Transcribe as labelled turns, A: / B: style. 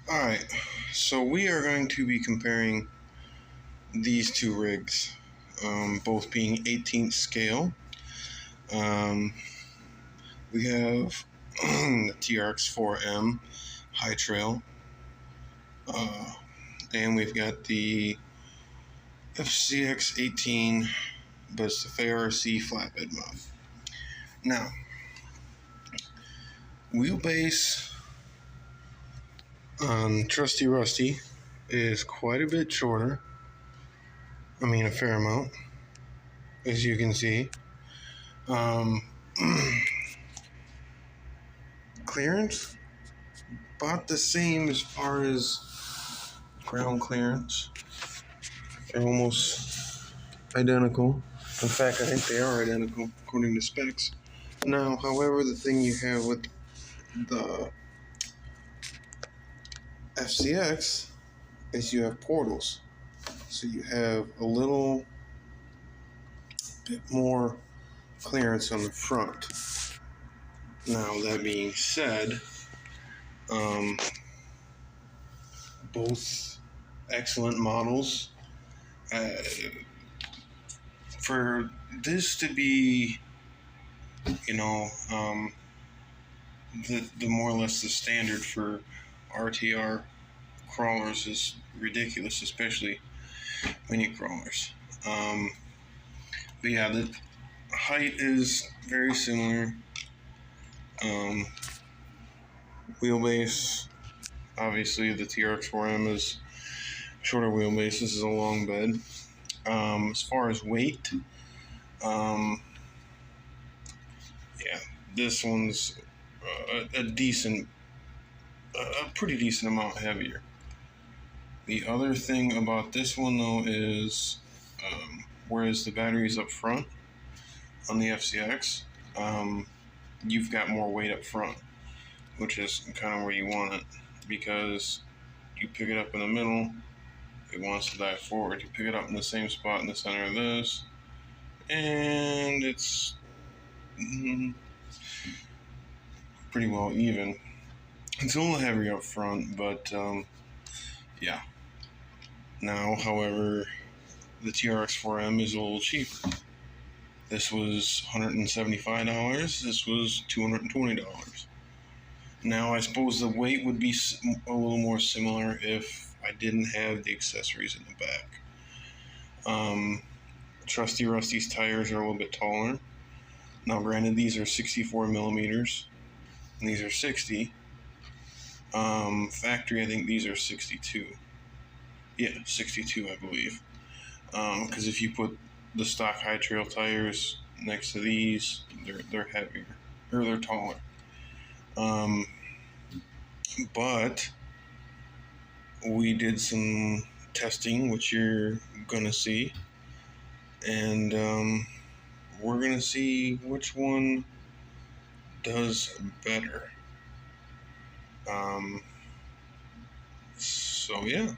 A: Alright, so we are going to be comparing these two rigs, both being 18th scale. We have the Trx4m High Trail, and we've got the Fcx18, but it's the FARC Flatbed mod. Now, wheelbase on Trusty Rusty is quite a bit shorter. I mean, a fair amount, as you can see. Clearance, about the same as far as ground clearance. They're almost identical. In fact, I think they are identical according to specs. Now, however, the thing you have with the FCX is you have portals. So you have a little bit more clearance on the front. Now, that being said, both excellent models. For this to be, the more or less the standard for RTR crawlers is ridiculous, especially mini crawlers. But yeah, the height is very similar. Wheelbase, obviously the Trx4m is shorter wheelbase. This is a long bed. As far as weight, this one's a pretty decent amount heavier. The other thing about this one though is, whereas the battery's up front on the FCX, you've got more weight up front, which is kind of where you want it, because you pick it up in the middle, it wants to dive forward. You pick it up in the same spot in the center of this, and it's pretty well even. It's a little heavier up front, but yeah. Now, however, the Trx4m is a little cheaper. This was $175. This was $220. Now, I suppose the weight would be a little more similar if I didn't have the accessories in the back. Trusty Rusty's tires are a little bit taller. Now, granted, these are 64 millimeters, and these are 60. Factory, I think these are 62. Yeah, 62, I believe. Because if you put the stock High Trail tires next to these, they're heavier, or they're taller. But we did some testing, which you're gonna see, and we're gonna see which one does better. So yeah.